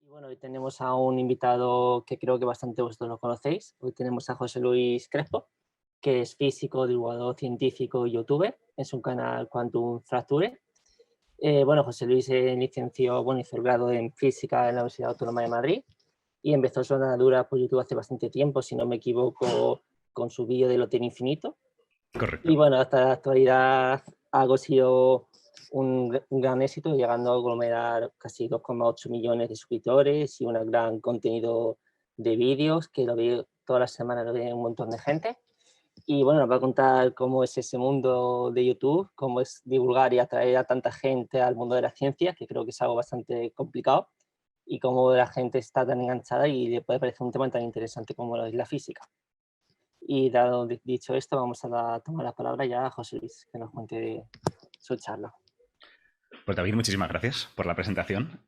Y bueno, hoy tenemos a un invitado que creo que bastante vosotros lo conocéis. Hoy tenemos a José Luis Crespo, que es físico, divulgador científico y youtuber en su canal Quantum Fracture. Bueno, José Luis licenció, bueno, hizo el grado en física en la Universidad Autónoma de Madrid y empezó su andadura por YouTube hace bastante tiempo, si no me equivoco, con su vídeo de Lotería Infinito. Correcto. Y bueno, hasta la actualidad ha conseguido un gran éxito, llegando a aglomerar casi 2,8 millones de suscriptores y un gran contenido de vídeos que lo ve todas las semanas, lo ve un montón de gente. Y bueno, nos va a contar cómo es ese mundo de YouTube, cómo es divulgar y atraer a tanta gente al mundo de la ciencia, que creo que es algo bastante complicado, y cómo la gente está tan enganchada y le puede parecer un tema tan interesante como lo es la física. Y dado dicho esto, vamos a tomar la palabra ya a José Luis, que nos cuente su charla. Pues David, muchísimas gracias por la presentación.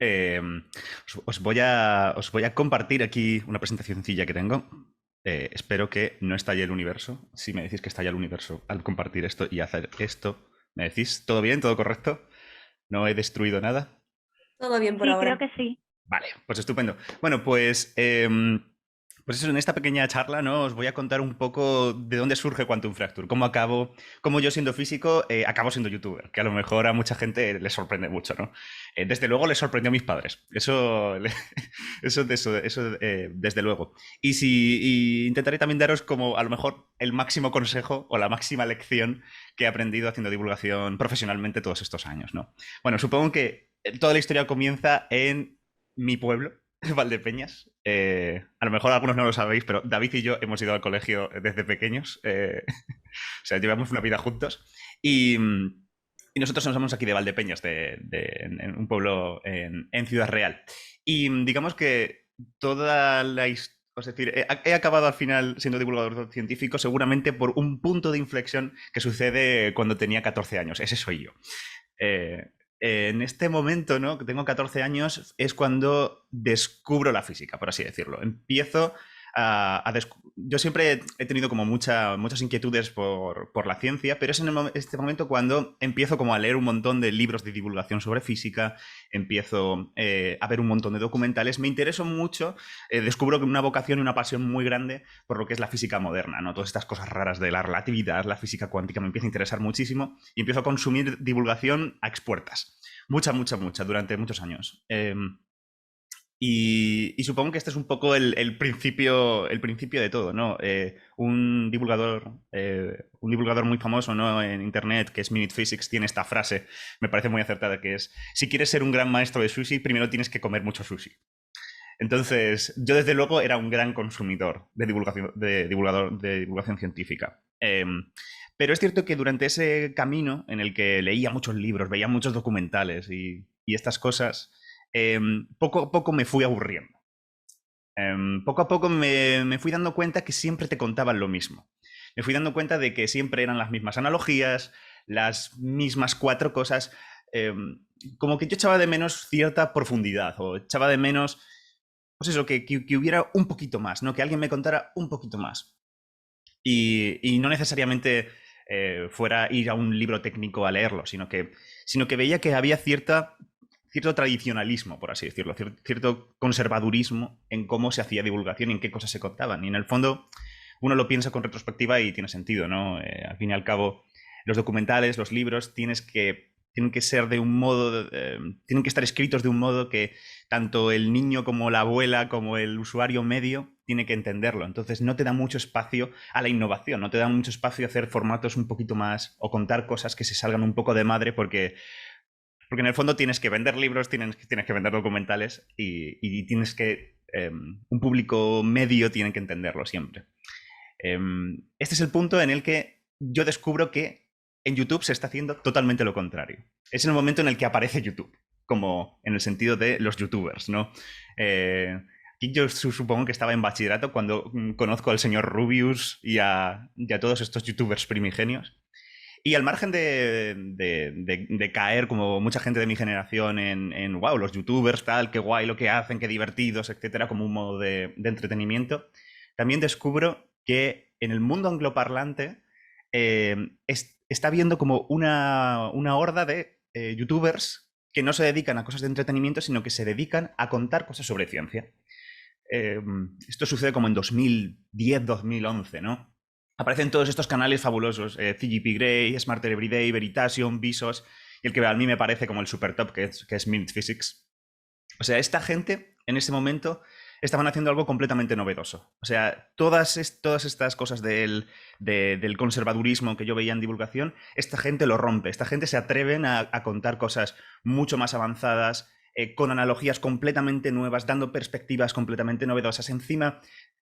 Os voy a compartir aquí una presentación sencilla que tengo. Espero que no estalle el universo. Si me decís que estalla el universo al compartir esto y hacer esto, ¿me decís todo bien, todo correcto? ¿No he destruido nada? Todo bien por Sí, creo ahora. que sí. Vale, pues estupendo. Bueno, pues eso, en esta pequeña charla, ¿no? Os voy a contar un poco de dónde surge Quantum Fracture, cómo yo siendo físico acabo siendo youtuber, que a lo mejor a mucha gente le sorprende mucho, ¿no? Desde luego les sorprendió a mis padres, desde luego. Y intentaré también daros como a lo mejor el máximo consejo o la máxima lección que he aprendido haciendo divulgación profesionalmente todos estos años, ¿no? Bueno, supongo que toda la historia comienza en mi pueblo, Valdepeñas. A lo mejor algunos no lo sabéis, pero David y yo hemos ido al colegio desde pequeños. O sea, llevamos una vida juntos. Y nosotros somos aquí de Valdepeñas, en un pueblo en Ciudad Real. Y digamos que toda la historia. Es decir, he acabado al final siendo divulgador científico seguramente por un punto de inflexión que sucede cuando tenía 14 años. Ese soy yo. Eh, en este momento, ¿no? Que tengo 14 años, es cuando descubro la física, por así decirlo. Yo siempre he tenido como muchas inquietudes por la ciencia, pero es en este momento cuando empiezo como a leer un montón de libros de divulgación sobre física, empiezo a ver un montón de documentales, me intereso mucho, descubro una vocación y una pasión muy grande por lo que es la física moderna, ¿no? Todas estas cosas raras de la relatividad, la física cuántica me empieza a interesar muchísimo y empiezo a consumir divulgación a expuertas. Mucha, durante muchos años. Y supongo que este es un poco el principio de todo, ¿no? Un divulgador muy famoso, ¿no? En internet, que es Minute Physics, tiene esta frase, me parece muy acertada, que es: si quieres ser un gran maestro de sushi, primero tienes que comer mucho sushi. Entonces, yo desde luego era un gran consumidor de divulgación científica. Pero es cierto que durante ese camino en el que leía muchos libros, veía muchos documentales y estas cosas, poco a poco me fui aburriendo. Poco a poco me fui dando cuenta que siempre te contaban lo mismo. Me fui dando cuenta de que siempre eran las mismas analogías, las mismas cuatro cosas. Como que yo echaba de menos cierta profundidad o echaba de menos, pues eso, que hubiera un poquito más, ¿no? Que alguien me contara un poquito más. Y no necesariamente fuera ir a un libro técnico a leerlo, sino que veía que había cierto tradicionalismo, por así decirlo, cierto conservadurismo en cómo se hacía divulgación y en qué cosas se contaban. Y en el fondo uno lo piensa con retrospectiva y tiene sentido, ¿no? Al fin y al cabo, los documentales, los libros, tienen que ser de un modo, tienen que estar escritos de un modo que tanto el niño como la abuela como el usuario medio tiene que entenderlo. Entonces no te da mucho espacio a la innovación, no te da mucho espacio a hacer formatos un poquito más o contar cosas que se salgan un poco de madre porque en el fondo tienes que vender libros, tienes que vender documentales y tienes que... un público medio tiene que entenderlo siempre. Este es el punto en el que yo descubro que en YouTube se está haciendo totalmente lo contrario. Es el momento en el que aparece YouTube, como en el sentido de los youtubers, ¿no? Aquí yo supongo que estaba en bachillerato cuando conozco al señor Rubius y a todos estos youtubers primigenios. Y al margen de caer, como mucha gente de mi generación, en wow, los youtubers, tal, qué guay lo que hacen, qué divertidos, etcétera, como un modo de entretenimiento, también descubro que en el mundo angloparlante está habiendo como una horda de youtubers que no se dedican a cosas de entretenimiento, sino que se dedican a contar cosas sobre ciencia. Esto sucede como en 2010, 2011, ¿no? Aparecen todos estos canales fabulosos, CGP Grey, Smarter Everyday, Veritasium, Visos, y el que a mí me parece como el super top, que es Minute Physics. O sea, esta gente en ese momento estaban haciendo algo completamente novedoso. O sea, todas estas cosas del conservadurismo que yo veía en divulgación, esta gente lo rompe. Esta gente se atreven a contar cosas mucho más avanzadas, con analogías completamente nuevas, dando perspectivas completamente novedosas. Encima,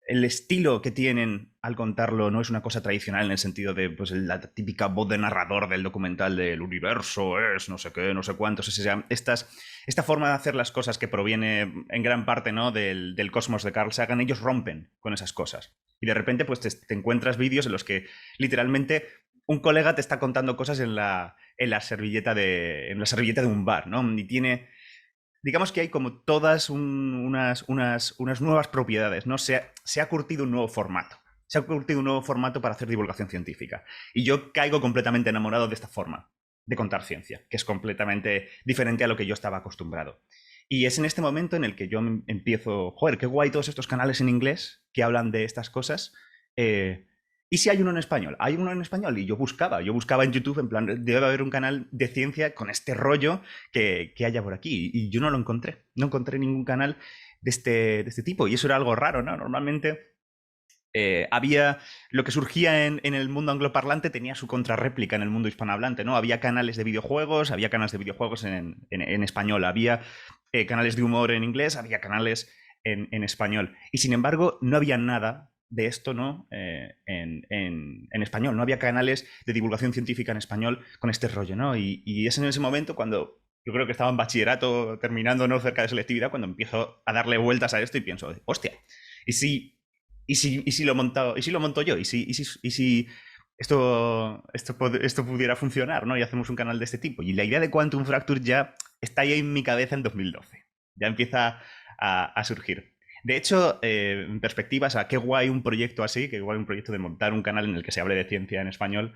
el estilo que tienen al contarlo no es una cosa tradicional en el sentido de pues, la típica voz de narrador del documental del universo es no sé qué, no sé cuántos. O sea, esta forma de hacer las cosas que proviene en gran parte, ¿no?, del cosmos de Carl Sagan, ellos rompen con esas cosas. Y de repente pues te encuentras vídeos en los que literalmente un colega te está contando cosas en la servilleta de un bar, ¿no? Y tiene, digamos que hay como todas unas nuevas propiedades, ¿no? Se ha curtido un nuevo formato. Se ha curtido un nuevo formato para hacer divulgación científica. Y yo caigo completamente enamorado de esta forma de contar ciencia, que es completamente diferente a lo que yo estaba acostumbrado. Y es en este momento en el que yo empiezo, joder, qué guay todos estos canales en inglés que hablan de estas cosas. ¿Y si hay uno en español? Hay uno en español y yo buscaba en YouTube, en plan, debe haber un canal de ciencia con este rollo que haya por aquí. Y yo no lo encontré. No encontré ningún canal de este tipo. Y eso era algo raro, ¿no? Normalmente había lo que surgía en el mundo angloparlante tenía su contrarréplica en el mundo hispanohablante, ¿no? Había canales de videojuegos, en español, había canales de humor en inglés, había canales en español. Y sin embargo, no había nada de esto, ¿no? En español. No había canales de divulgación científica en español con este rollo, ¿no? Y es en ese momento cuando yo creo que estaba en bachillerato terminando, ¿no?, cerca de selectividad, cuando empiezo a darle vueltas a esto y pienso, hostia, ¿y si lo monto yo? ¿Y si esto pudiera funcionar, ¿no? Y hacemos un canal de este tipo. Y la idea de Quantum Fracture ya está ahí en mi cabeza en 2012. Ya empieza a surgir. De hecho, en perspectiva, o sea, qué guay un proyecto así, qué guay un proyecto de montar un canal en el que se hable de ciencia en español.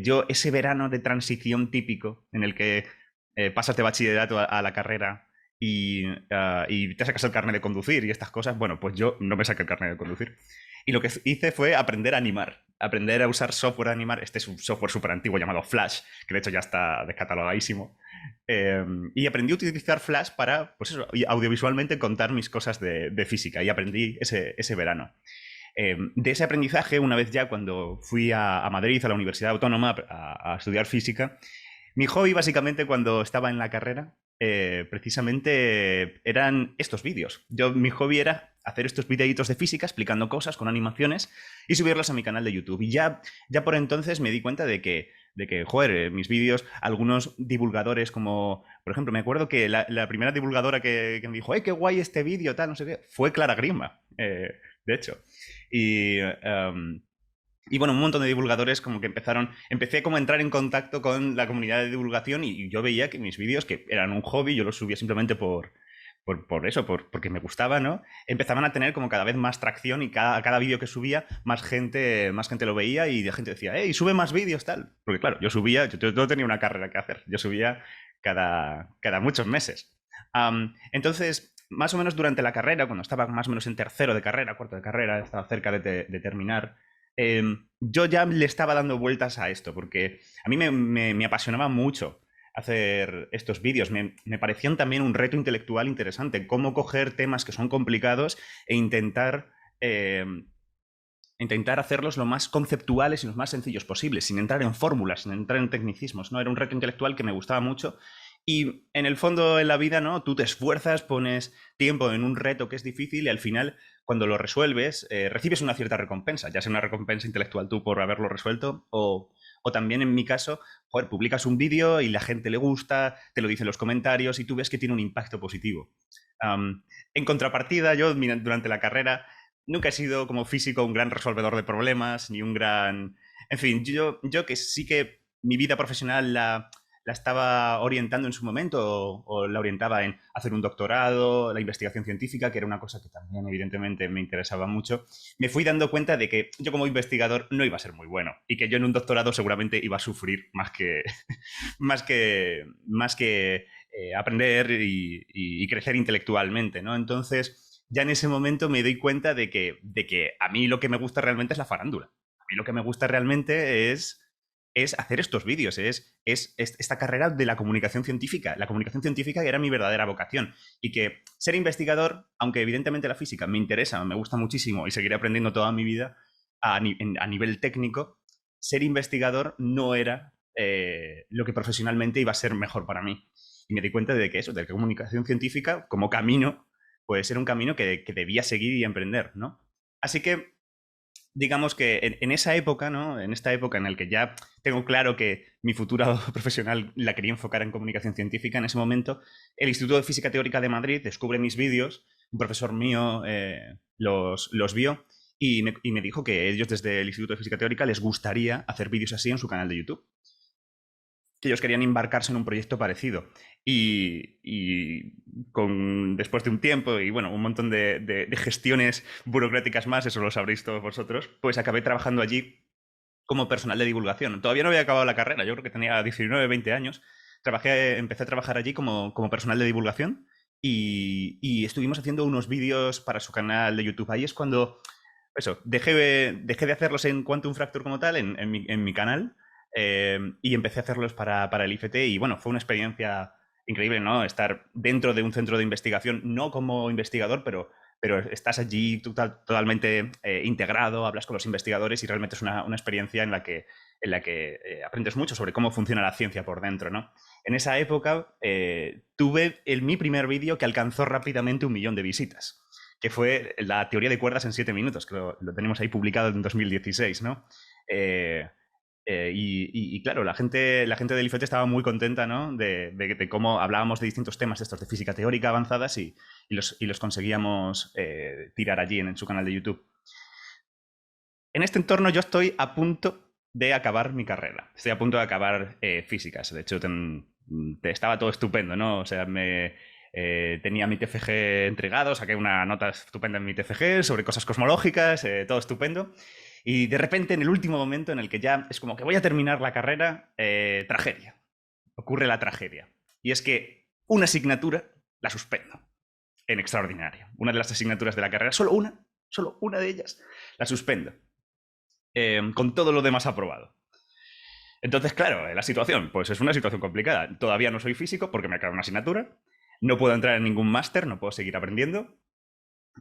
Yo, ese verano de transición típico, en el que pasas de bachillerato a la carrera y te sacas el carnet de conducir y estas cosas, bueno, pues yo no me saqué el carnet de conducir. Y lo que hice fue aprender a animar, aprender a usar software de animar. Este es un software súper antiguo llamado Flash, que de hecho ya está descatalogadísimo. Y aprendí a utilizar Flash para, pues eso, audiovisualmente contar mis cosas de física. Y aprendí ese verano. De ese aprendizaje, una vez ya cuando fui a Madrid, a la Universidad Autónoma, a estudiar física, mi hobby básicamente cuando estaba en la carrera, precisamente eran estos vídeos. Mi hobby era hacer estos videitos de física explicando cosas con animaciones y subirlos a mi canal de YouTube. Y ya por entonces me di cuenta de que joder, mis vídeos, algunos divulgadores como, por ejemplo, me acuerdo que la primera divulgadora que me dijo, qué guay este vídeo, tal, no sé qué, fue Clara Grima, de hecho. Y bueno, un montón de divulgadores como que empecé como a entrar en contacto con la comunidad de divulgación y yo veía que mis vídeos, que eran un hobby, yo los subía simplemente porque me gustaba, ¿no? Empezaban a tener como cada vez más tracción y cada vídeo que subía, más gente lo veía y la gente decía, ¡y sube más vídeos, tal! Porque claro, yo no tenía una carrera que hacer, yo subía cada muchos meses. Entonces, más o menos durante la carrera, cuando estaba más o menos en tercero de carrera, cuarto de carrera, estaba cerca de terminar, yo ya le estaba dando vueltas a esto, porque a mí me apasionaba mucho hacer estos vídeos. Me parecían también un reto intelectual interesante, cómo coger temas que son complicados e intentar hacerlos lo más conceptuales y lo más sencillos posibles, sin entrar en fórmulas, sin entrar en tecnicismos, ¿no? Era un reto intelectual que me gustaba mucho. Y en el fondo, en la vida, ¿no? Tú te esfuerzas, pones tiempo en un reto que es difícil y al final, cuando lo resuelves, recibes una cierta recompensa, ya sea una recompensa intelectual tú por haberlo resuelto o también en mi caso, joder, publicas un vídeo y la gente le gusta, te lo dice en los comentarios y tú ves que tiene un impacto positivo. En contrapartida, yo durante la carrera nunca he sido como físico un gran resolvedor de problemas, ni un gran... En fin, yo que sí que mi vida profesional la estaba orientando en su momento o la orientaba en hacer un doctorado, la investigación científica, que era una cosa que también evidentemente me interesaba mucho, me fui dando cuenta de que yo como investigador no iba a ser muy bueno y que yo en un doctorado seguramente iba a sufrir más que aprender y crecer intelectualmente, ¿no? Entonces, ya en ese momento me doy cuenta de que a mí lo que me gusta realmente es la farándula. A mí lo que me gusta realmente es hacer estos vídeos, es esta carrera de la comunicación científica. La comunicación científica era mi verdadera vocación. Y que ser investigador, aunque evidentemente la física me interesa, me gusta muchísimo y seguiré aprendiendo toda mi vida a nivel técnico, ser investigador no era lo que profesionalmente iba a ser mejor para mí. Y me di cuenta de que eso, de que comunicación científica como camino, pues era un camino que debía seguir y emprender, ¿no? Así que digamos que en esa época, ¿no? En esta época en la que ya tengo claro que mi futura profesional la quería enfocar en comunicación científica, en ese momento, el Instituto de Física Teórica de Madrid descubre mis vídeos, un profesor mío los vio y me dijo que ellos desde el Instituto de Física Teórica les gustaría hacer vídeos así en su canal de YouTube, que ellos querían embarcarse en un proyecto parecido. Después de un tiempo y bueno, un montón de gestiones burocráticas más, eso lo sabréis todos vosotros, pues acabé trabajando allí como personal de divulgación. Todavía no había acabado la carrera, yo creo que tenía 19, 20 años. Empecé a trabajar allí como personal de divulgación y estuvimos haciendo unos vídeos para su canal de YouTube. Ahí es cuando, eso, dejé de hacerlos en Quantum Fracture como tal, en mi canal, y empecé a hacerlos para el IFT y bueno, fue una experiencia increíble, ¿no? Estar dentro de un centro de investigación, no como investigador, pero estás allí totalmente integrado, hablas con los investigadores y realmente es una experiencia en la que aprendes mucho sobre cómo funciona la ciencia por dentro, ¿no? En esa época tuve mi primer vídeo que alcanzó rápidamente 1 millón de visitas, que fue la teoría de cuerdas en 7 minutos, que lo tenemos ahí publicado en 2016, ¿no? Y claro, la gente del IFET estaba muy contenta, ¿no? De cómo hablábamos de distintos temas estos de física teórica avanzadas y los conseguíamos tirar allí en su canal de YouTube. En este entorno yo estoy a punto de acabar mi carrera. Estoy a punto de acabar físicas. De hecho, estaba todo estupendo, ¿no? O sea, tenía mi TFG entregado, saqué una nota estupenda en mi TFG sobre cosas cosmológicas, todo estupendo. Y de repente, en el último momento en el que ya es como que voy a terminar la carrera, tragedia. Ocurre la tragedia. Y es que una asignatura la suspendo en extraordinario. Una de las asignaturas de la carrera, solo una de ellas, la suspendo. Con todo lo demás aprobado. Entonces, claro, la situación, pues es una situación complicada. Todavía no soy físico porque me acaba una asignatura. No puedo entrar en ningún máster, no puedo seguir aprendiendo.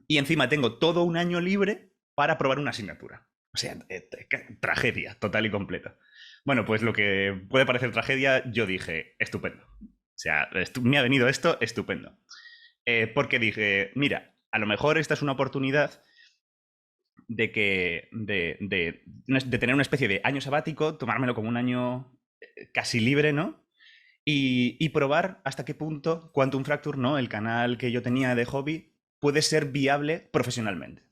Y encima tengo todo un año libre para aprobar una asignatura. O sea, tragedia total y completa. Bueno, pues lo que puede parecer tragedia, yo dije, estupendo. O sea, me ha venido esto, estupendo. Porque dije, mira, a lo mejor esta es una oportunidad de tener una especie de año sabático, tomármelo como un año casi libre, ¿no? Y probar hasta qué punto Quantum Fracture, ¿no? El canal que yo tenía de hobby, puede ser viable profesionalmente.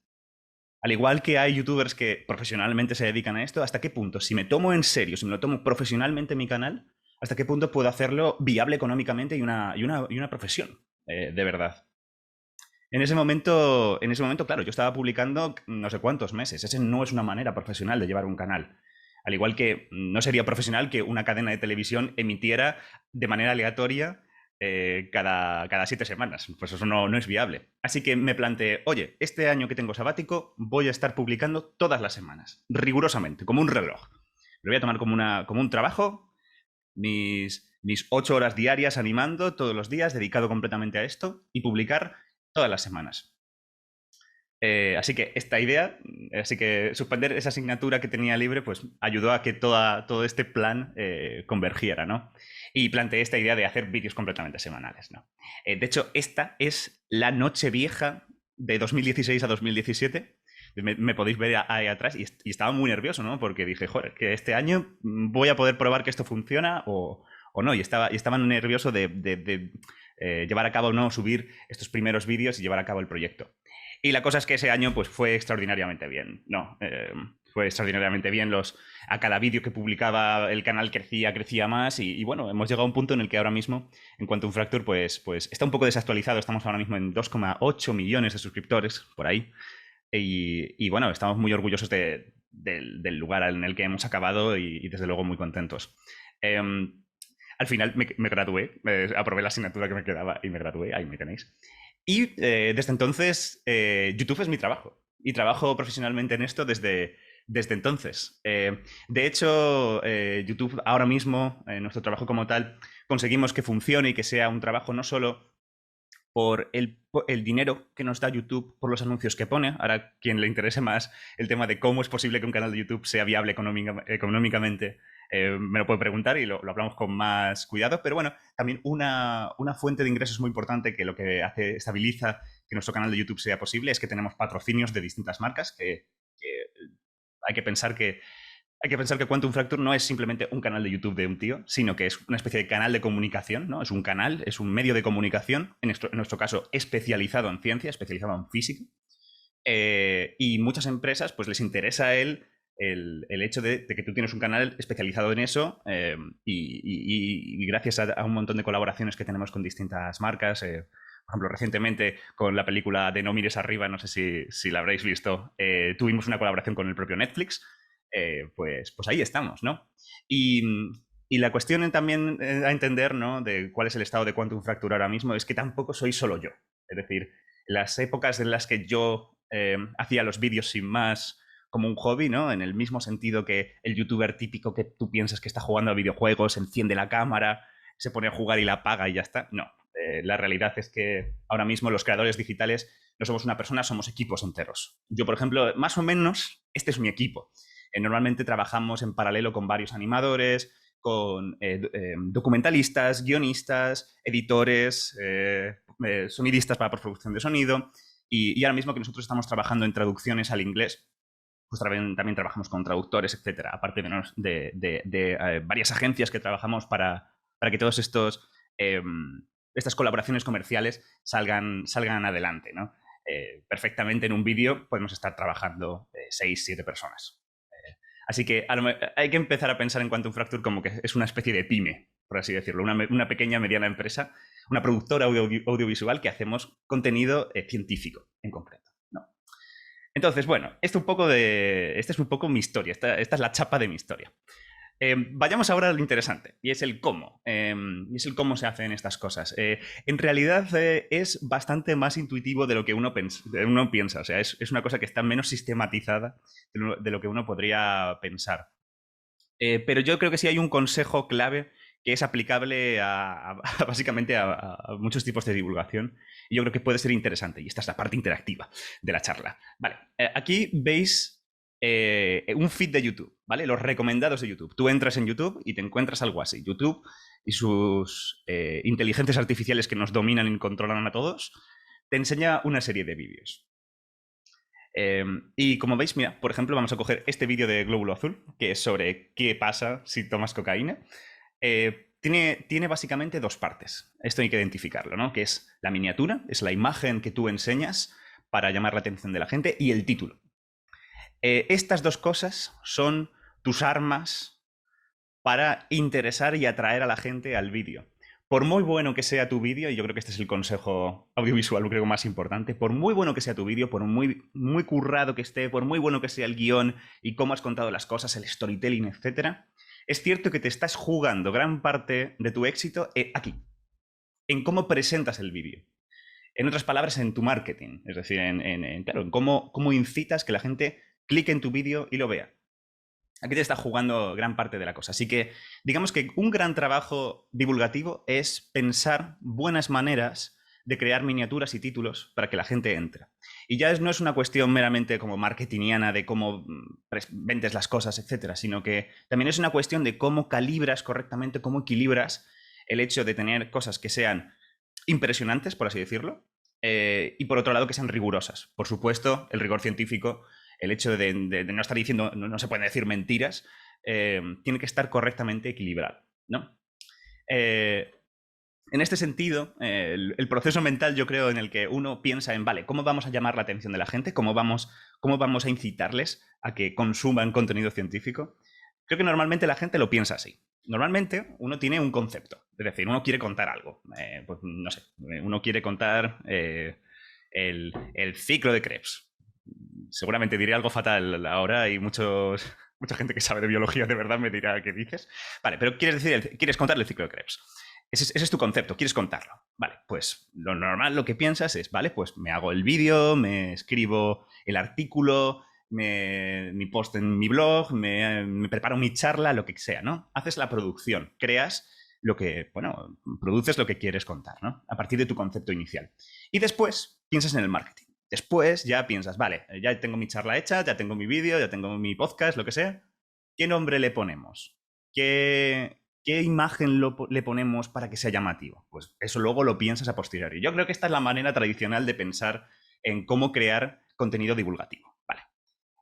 Al igual que hay youtubers que profesionalmente se dedican a esto, ¿hasta qué punto? Si me tomo en serio, si me lo tomo profesionalmente mi canal, ¿hasta qué punto puedo hacerlo viable económicamente y una profesión de verdad? En ese momento, claro, yo estaba publicando no sé cuántos meses. Ese no es una manera profesional de llevar un canal. Al igual que no sería profesional que una cadena de televisión emitiera de manera aleatoria cada 7 semanas. Pues eso no es viable. Así que me planteé, oye, este año que tengo sabático voy a estar publicando todas las semanas, rigurosamente, como un reloj. Lo voy a tomar como un trabajo, mis 8 horas diarias animando todos los días, dedicado completamente a esto, y publicar todas las semanas. Así que esta idea, así que suspender esa asignatura que tenía libre, pues ayudó a que todo este plan convergiera, ¿no? Y planteé esta idea de hacer vídeos completamente semanales, ¿no? De hecho, esta es la noche vieja de 2016 a 2017. Me podéis ver ahí atrás y estaba muy nervioso, ¿no? Porque dije, joder, que este año voy a poder probar que esto funciona o no. Y estaba nervioso de llevar a cabo, no, subir estos primeros vídeos y llevar a cabo el proyecto. Y la cosa es que ese año pues fue extraordinariamente bien, ¿no? Fue extraordinariamente bien. A cada vídeo que publicaba el canal crecía más y bueno, hemos llegado a un punto en el que ahora mismo, en Quantum Fracture, pues está un poco desactualizado. Estamos ahora mismo en 2,8 millones de suscriptores, por ahí. Y bueno, estamos muy orgullosos del lugar en el que hemos acabado y desde luego muy contentos. Al final me gradué, aprobé la asignatura que me quedaba y me gradué, ahí me tenéis. Y desde entonces, YouTube es mi trabajo. Y trabajo profesionalmente en esto desde entonces. De hecho, YouTube ahora mismo, en nuestro trabajo como tal, conseguimos que funcione y que sea un trabajo no solo por el dinero que nos da YouTube por los anuncios que pone. Ahora, quien le interese más el tema de cómo es posible que un canal de YouTube sea viable económicamente, me lo puede preguntar y lo hablamos con más cuidado. Pero bueno, también una fuente de ingresos muy importante que lo que hace, estabiliza que nuestro canal de YouTube sea posible es que tenemos patrocinios de distintas marcas que hay que pensar que Quantum Fracture no es simplemente un canal de YouTube de un tío, sino que es una especie de canal de comunicación, ¿no? Es un canal, es un medio de comunicación, en nuestro caso especializado en ciencia, especializado en física. Y muchas empresas pues les interesa el hecho de que tú tienes un canal especializado en eso y gracias a un montón de colaboraciones que tenemos con distintas marcas, por ejemplo, recientemente con la película de No mires arriba, no sé si la habréis visto, tuvimos una colaboración con el propio Netflix. Pues ahí estamos, ¿no? Y, y la cuestión también a entender, ¿no? De cuál es el estado de Quantum Fracture ahora mismo es que tampoco soy solo yo. Es decir, las épocas en las que yo hacía los vídeos sin más como un hobby, ¿no? En el mismo sentido que el youtuber típico que tú piensas que está jugando a videojuegos, enciende la cámara, se pone a jugar y la apaga y ya está. No, la realidad es que ahora mismo los creadores digitales no somos una persona, somos equipos enteros. Yo, por ejemplo, más o menos, este es mi equipo. Normalmente trabajamos en paralelo con varios animadores, con documentalistas, guionistas, editores, sonidistas para postproducción de sonido. Y ahora mismo que nosotros estamos trabajando en traducciones al inglés, pues también trabajamos con traductores, etcétera. Aparte de varias agencias que trabajamos para que todos estas colaboraciones comerciales salgan adelante, ¿no? Perfectamente en un vídeo podemos estar trabajando 6, 7 personas. Así que hay que empezar a pensar en Quantum Fracture como que es una especie de pyme, por así decirlo, una pequeña, mediana empresa, una productora audiovisual que hacemos contenido científico en concreto, ¿no? Entonces, bueno, esta es un poco mi historia, esta es la chapa de mi historia. Vayamos ahora a lo interesante, y es el cómo. Y es el cómo se hacen estas cosas. En realidad es bastante más intuitivo de lo que uno piensa. O sea, es una cosa que está menos sistematizada de lo que uno podría pensar. Pero yo creo que sí hay un consejo clave que es aplicable básicamente a muchos tipos de divulgación. Y yo creo que puede ser interesante. Y esta es la parte interactiva de la charla. Vale, aquí veis un feed de YouTube, ¿vale? Los recomendados de YouTube. Tú entras en YouTube y te encuentras algo así. YouTube y sus inteligencias artificiales que nos dominan y controlan a todos, te enseña una serie de vídeos. Y como veis, mira, por ejemplo, vamos a coger este vídeo de Glóbulo Azul, que es sobre qué pasa si tomas cocaína. Tiene básicamente dos partes. Esto hay que identificarlo, ¿no? Que es la miniatura, es la imagen que tú enseñas para llamar la atención de la gente, y el título. Estas dos cosas son tus armas para interesar y atraer a la gente al vídeo. Por muy bueno que sea tu vídeo, y yo creo que este es el consejo audiovisual creo más importante, por muy bueno que sea tu vídeo, por muy, muy currado que esté, por muy bueno que sea el guión y cómo has contado las cosas, el storytelling, etcétera, es cierto que te estás jugando gran parte de tu éxito aquí, en cómo presentas el vídeo. En otras palabras, en tu marketing, es decir, claro, en cómo incitas que la gente clique en tu vídeo y lo vea. Aquí te está jugando gran parte de la cosa. Así que digamos que un gran trabajo divulgativo es pensar buenas maneras de crear miniaturas y títulos para que la gente entre. Y ya no es una cuestión meramente como marketingiana de cómo vendes las cosas, etcétera, sino que también es una cuestión de cómo calibras correctamente, cómo equilibras el hecho de tener cosas que sean impresionantes, por así decirlo, y por otro lado que sean rigurosas. Por supuesto, el rigor científico, el hecho de no estar diciendo, no se pueden decir mentiras, tiene que estar correctamente equilibrado, ¿no? En este sentido, el proceso mental, yo creo, en el que uno piensa en, vale, ¿cómo vamos a llamar la atención de la gente? ¿Cómo vamos a incitarles a que consuman contenido científico? Creo que normalmente la gente lo piensa así. Normalmente uno tiene un concepto, es decir, uno quiere contar algo. Pues no sé, uno quiere contar el ciclo de Krebs. Seguramente diré algo fatal ahora y muchos Mucha gente que sabe de biología de verdad me dirá qué dices. Vale, pero quieres contarle el ciclo de Krebs. Ese es tu concepto, quieres contarlo. Vale, pues lo normal, lo que piensas es, vale, pues me hago el vídeo, me escribo el artículo, mi post en mi blog, me preparo mi charla, lo que sea, ¿no? Haces la producción, creas lo que, bueno, produces lo que quieres contar, ¿no? A partir de tu concepto inicial. Y después piensas en el marketing. Después ya piensas, vale, ya tengo mi charla hecha, ya tengo mi vídeo, ya tengo mi podcast, lo que sea. ¿Qué nombre le ponemos? ¿Qué imagen le ponemos para que sea llamativo? Pues eso luego lo piensas a posteriori. Yo creo que esta es la manera tradicional de pensar en cómo crear contenido divulgativo. Vale.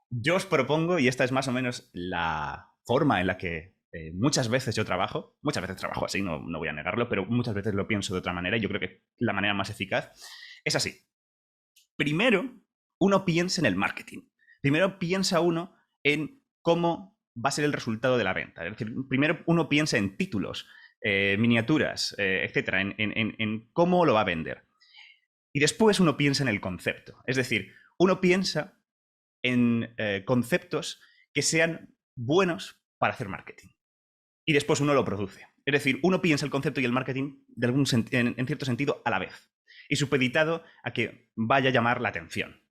Yo os propongo, y esta es más o menos la forma en la que muchas veces yo trabajo, muchas veces trabajo así, no voy a negarlo, pero muchas veces lo pienso de otra manera y yo creo que la manera más eficaz es así. Primero, uno piensa en el marketing. Primero piensa uno en cómo va a ser el resultado de la venta. Es decir, primero uno piensa en títulos, miniaturas, etcétera, en cómo lo va a vender. Y después uno piensa en el concepto. Es decir, uno piensa en conceptos que sean buenos para hacer marketing. Y después uno lo produce. Es decir, uno piensa el concepto y el marketing en cierto sentido a la vez. Y supeditado a que vaya a llamar la atención.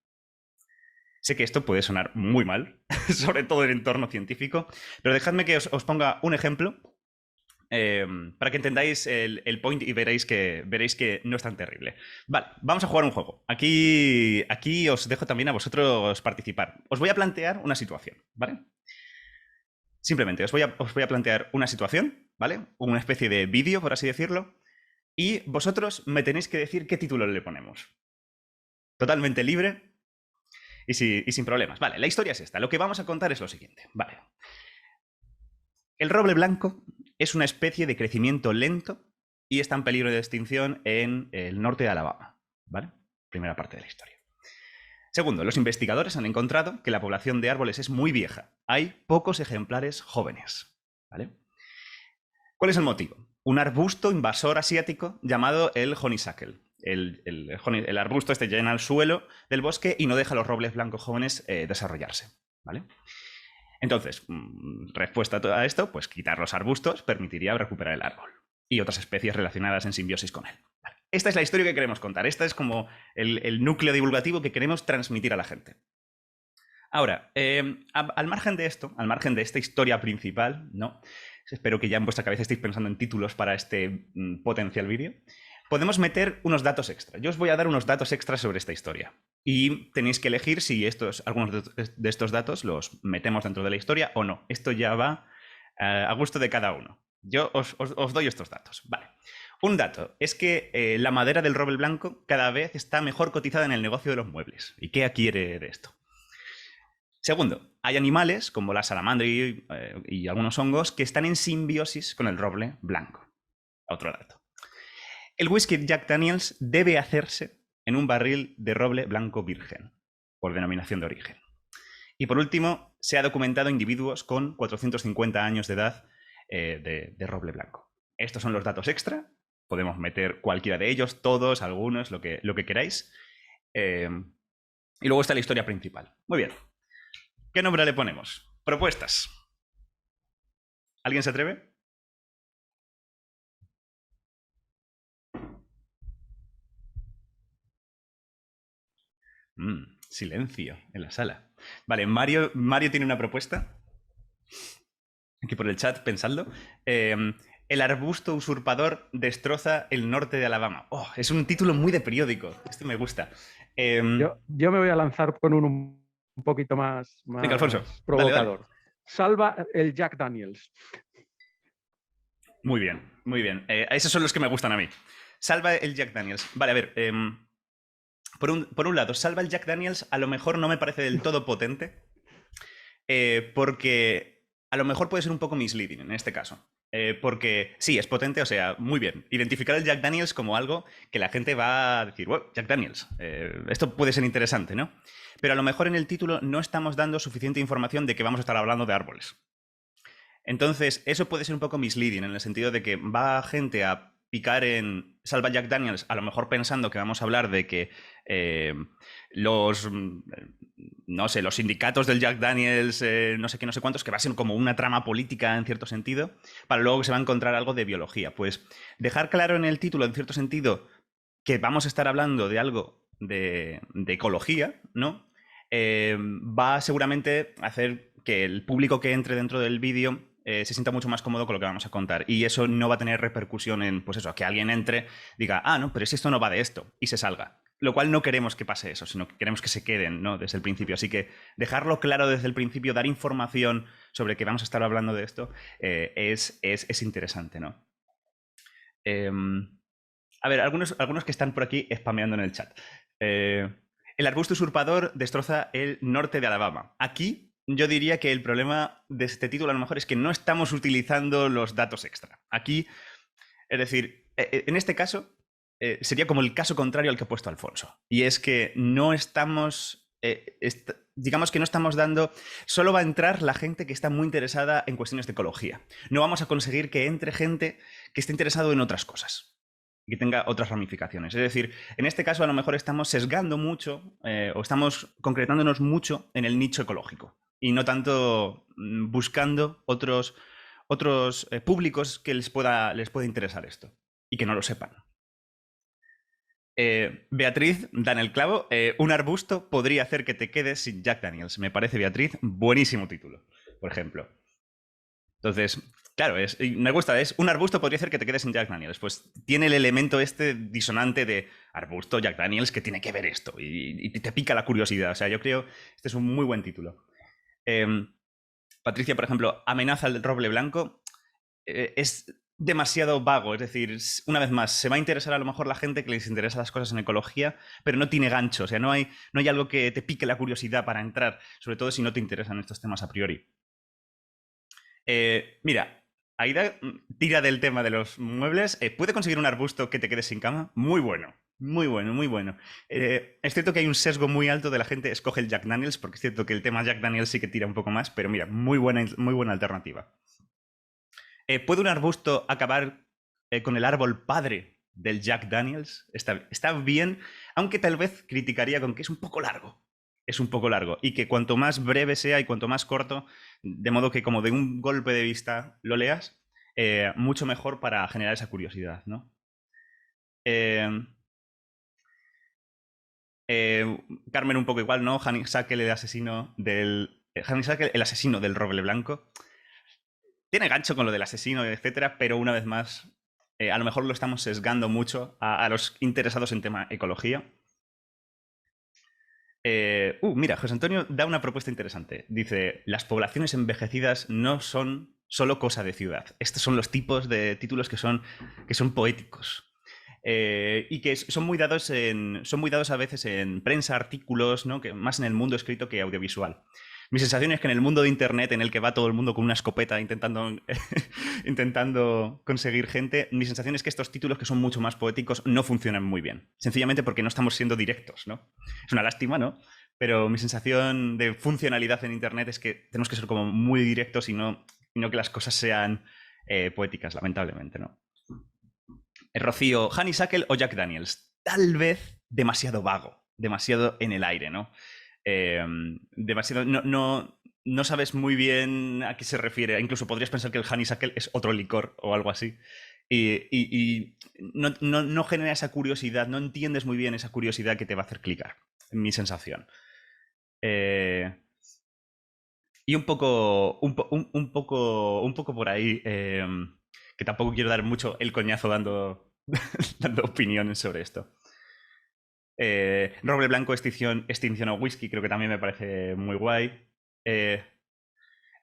Sé que esto puede sonar muy mal, sobre todo en el entorno científico, pero dejadme que os ponga un ejemplo para que entendáis el point y veréis que no es tan terrible. Vale, vamos a jugar un juego. Aquí os dejo también a vosotros participar. Os voy a plantear una situación, ¿vale? Simplemente os voy a plantear una situación, ¿vale? Una especie de vídeo, por así decirlo, y vosotros me tenéis que decir qué título le ponemos. Totalmente libre y sin problemas. Vale, la historia es esta. Lo que vamos a contar es lo siguiente. Vale. El roble blanco es una especie de crecimiento lento y está en peligro de extinción en el norte de Alabama. ¿Vale? Primera parte de la historia. Segundo, los investigadores han encontrado que la población de árboles es muy vieja. Hay pocos ejemplares jóvenes. ¿Vale? ¿Cuál es el motivo? Un arbusto invasor asiático llamado el honeysuckle. El arbusto este llena el suelo del bosque y no deja a los robles blancos jóvenes desarrollarse. ¿Vale? Entonces, respuesta a esto, pues quitar los arbustos permitiría recuperar el árbol y otras especies relacionadas en simbiosis con él. Vale. Esta es la historia que queremos contar. Esta es como el núcleo divulgativo que queremos transmitir a la gente. Ahora, al margen de esto, al margen de esta historia principal, ¿no? Espero que ya en vuestra cabeza estéis pensando en títulos para este potencial vídeo. Podemos meter unos datos extra. Yo os voy a dar unos datos extras sobre esta historia. Y tenéis que elegir si algunos de estos datos los metemos dentro de la historia o no. Esto ya va a gusto de cada uno. Yo os doy estos datos. Vale. Un dato es que la madera del roble blanco cada vez está mejor cotizada en el negocio de los muebles. ¿Y qué adquiere de esto? Segundo, hay animales como la salamandra y algunos hongos que están en simbiosis con el roble blanco. Otro dato. El whisky Jack Daniels debe hacerse en un barril de roble blanco virgen, por denominación de origen. Y por último, se ha documentado individuos con 450 años de edad de roble blanco. Estos son los datos extra. Podemos meter cualquiera de ellos, todos, algunos, lo que queráis. Y luego está la historia principal. Muy bien. ¿Qué nombre le ponemos? Propuestas. ¿Alguien se atreve? Silencio en la sala. Vale, Mario tiene una propuesta. Aquí por el chat, pensadlo. El arbusto usurpador destroza el norte de Alabama. Oh, es un título muy de periódico. Este me gusta. Yo me voy a lanzar con un poquito más venga, Alfonso, provocador. dale. Salva el Jack Daniels. Muy bien, muy bien. Esos son los que me gustan a mí. Salva el Jack Daniels. Vale, a ver. Por un lado, salva el Jack Daniels a lo mejor no me parece del todo potente. Porque a lo mejor puede ser un poco misleading en este caso. Porque sí, es potente, o sea, muy bien. Identificar el Jack Daniels como algo que la gente va a decir, wow, Jack Daniels, esto puede ser interesante, ¿no? Pero a lo mejor en el título no estamos dando suficiente información de que vamos a estar hablando de árboles. Entonces, eso puede ser un poco misleading en el sentido de que va gente a picar en Salva Jack Daniels, a lo mejor pensando que vamos a hablar de que no sé, los sindicatos del Jack Daniels, no sé qué, no sé cuántos, que va a ser como una trama política en cierto sentido, para luego que se va a encontrar algo de biología. Pues dejar claro en el título, en cierto sentido, que vamos a estar hablando de algo de ecología, ¿no? Va seguramente a hacer que el público que entre dentro del vídeo se sienta mucho más cómodo con lo que vamos a contar. Y eso no va a tener repercusión en, pues eso, que alguien entre, diga, ah, no, pero si esto no va de esto, y se salga. Lo cual no queremos que pase eso, sino que queremos que se queden, ¿no? Desde el principio. Así que dejarlo claro desde el principio, dar información sobre que vamos a estar hablando de esto, es interesante, ¿no? A ver, algunos que están por aquí spameando en el chat. El arbusto usurpador destroza el norte de Alabama. Aquí yo diría que el problema de este título a lo mejor es que no estamos utilizando los datos extra. Aquí, es decir, en este caso sería como el caso contrario al que ha puesto Alfonso. Y es que no estamos, digamos que no estamos dando, solo va a entrar la gente que está muy interesada en cuestiones de ecología. No vamos a conseguir que entre gente que esté interesado en otras cosas, que tenga otras ramificaciones. Es decir, en este caso a lo mejor estamos sesgando mucho o estamos concretándonos mucho en el nicho ecológico y no tanto buscando otros públicos que les pueda interesar esto y que no lo sepan. Beatriz da en el clavo. Un arbusto podría hacer que te quedes sin Jack Daniels. Me parece, Beatriz, buenísimo título, por ejemplo. Entonces, claro, me gusta, un arbusto podría hacer que te quedes sin Jack Daniels. Pues tiene el elemento este disonante de arbusto, Jack Daniels, que tiene que ver esto y te pica la curiosidad. O sea, yo creo este es un muy buen título. Patricia, por ejemplo, amenaza al roble blanco. Es demasiado vago, es decir, una vez más, se va a interesar a lo mejor la gente que les interesa las cosas en ecología, pero no tiene gancho, o sea, no hay algo que te pique la curiosidad para entrar, sobre todo si no te interesan estos temas a priori. Mira, Aida tira del tema de los muebles. ¿Puede conseguir un arbusto que te quedes sin cama? Muy bueno, muy bueno, muy bueno. Es cierto que hay un sesgo muy alto de la gente escoge el Jack Daniels, porque es cierto que el tema Jack Daniels sí que tira un poco más, pero mira, muy buena alternativa. ¿Puede un arbusto acabar con el árbol padre del Jack Daniels? Está bien, aunque tal vez criticaría con que es un poco largo. Es un poco largo. Y que cuanto más breve sea y cuanto más corto, de modo que como de un golpe de vista lo leas, mucho mejor para generar esa curiosidad, ¿no? Carmen un poco igual, ¿no? Honeysuckle, el asesino del roble blanco. Tiene gancho con lo del asesino, etcétera, pero una vez más, a lo mejor lo estamos sesgando mucho a los interesados en tema ecología. Mira, José Antonio da una propuesta interesante. Dice, las poblaciones envejecidas no son solo cosa de ciudad. Estos son los tipos de títulos que son poéticos. Y que son muy dados a veces en prensa, artículos, ¿no? Que más en el mundo escrito que audiovisual. Mi sensación es que en el mundo de internet, en el que va todo el mundo con una escopeta intentando conseguir gente, mi sensación es que estos títulos que son mucho más poéticos no funcionan muy bien. Sencillamente porque no estamos siendo directos, ¿no? Es una lástima, ¿no? Pero mi sensación de funcionalidad en internet es que tenemos que ser como muy directos y no que las cosas sean poéticas, lamentablemente, ¿no? Rocío, Honeysuckle o Jack Daniels. Tal vez demasiado vago, demasiado en el aire, ¿no? Demasiado. No sabes muy bien a qué se refiere. Incluso podrías pensar que el Honeysuckle es otro licor o algo así. Y no genera esa curiosidad, no entiendes muy bien esa curiosidad que te va a hacer clicar, en mi sensación. Y un poco por ahí, que tampoco quiero dar mucho el coñazo dando opiniones sobre esto. Roble Blanco, extinción o whisky, creo que también me parece muy guay.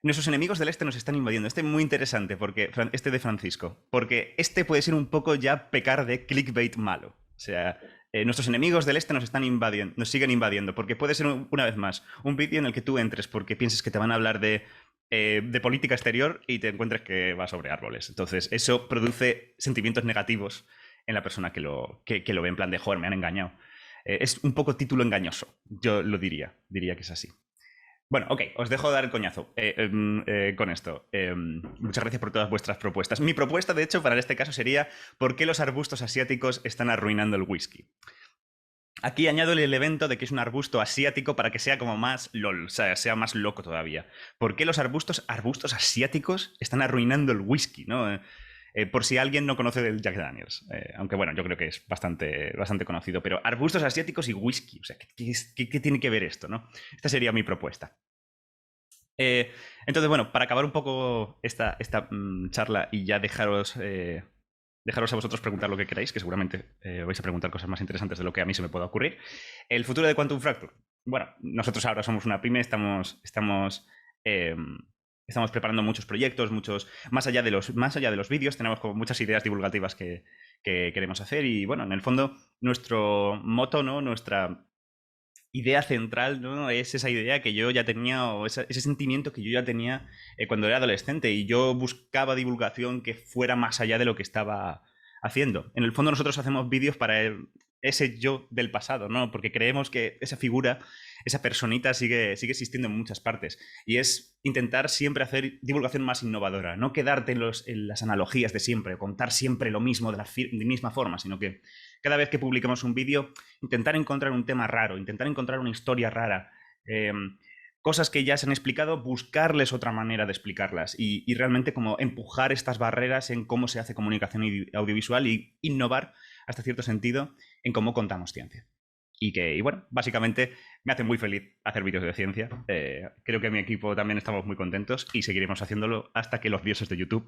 Nuestros enemigos del este nos están invadiendo. Este es muy interesante, porque este de Francisco, porque este puede ser un poco ya pecar de clickbait malo. O sea, nuestros enemigos del este nos están invadiendo, nos siguen invadiendo, porque puede ser, una vez más, un vídeo en el que tú entres porque pienses que te van a hablar de política exterior y te encuentres que va sobre árboles. Entonces, eso produce sentimientos negativos en la persona que lo ve, en plan de, joder, me han engañado. Es un poco título engañoso, yo lo diría que es así. Bueno, ok, os dejo dar el coñazo con esto. Muchas gracias por todas vuestras propuestas. Mi propuesta, de hecho, para este caso sería ¿por qué los arbustos asiáticos están arruinando el whisky? Aquí añado el elemento de que es un arbusto asiático para que sea como más LOL, o sea más loco todavía. ¿Por qué los arbustos asiáticos están arruinando el whisky, ¿no? Por si alguien no conoce del Jack Daniels. Aunque bueno, yo creo que es bastante conocido. Pero arbustos asiáticos y whisky. O sea, ¿qué tiene que ver esto, no? Esta sería mi propuesta. Entonces, bueno, para acabar un poco esta charla y ya dejaros a vosotros preguntar lo que queráis, que seguramente vais a preguntar cosas más interesantes de lo que a mí se me pueda ocurrir. El futuro de Quantum Fracture. Bueno, nosotros ahora somos una pyme, estamos preparando muchos proyectos, más allá de los vídeos, tenemos como muchas ideas divulgativas que queremos hacer y bueno, en el fondo nuestro moto, ¿no? Nuestra idea central, ¿no? Es esa idea que yo ya tenía, o ese sentimiento que yo ya tenía cuando era adolescente, y yo buscaba divulgación que fuera más allá de lo que estaba haciendo. En el fondo nosotros hacemos vídeos para ese yo del pasado, ¿no? Porque creemos que esa figura, esa personita sigue existiendo en muchas partes, y es intentar siempre hacer divulgación más innovadora, no quedarte en las analogías de siempre, contar siempre lo mismo de la misma forma, sino que cada vez que publiquemos un vídeo, intentar encontrar un tema raro, intentar encontrar una historia rara, cosas que ya se han explicado, buscarles otra manera de explicarlas y realmente como empujar estas barreras en cómo se hace comunicación audiovisual y innovar hasta cierto sentido en cómo contamos ciencia. Y bueno, básicamente me hace muy feliz hacer vídeos de ciencia. Creo que mi equipo también estamos muy contentos y seguiremos haciéndolo hasta que los dioses de YouTube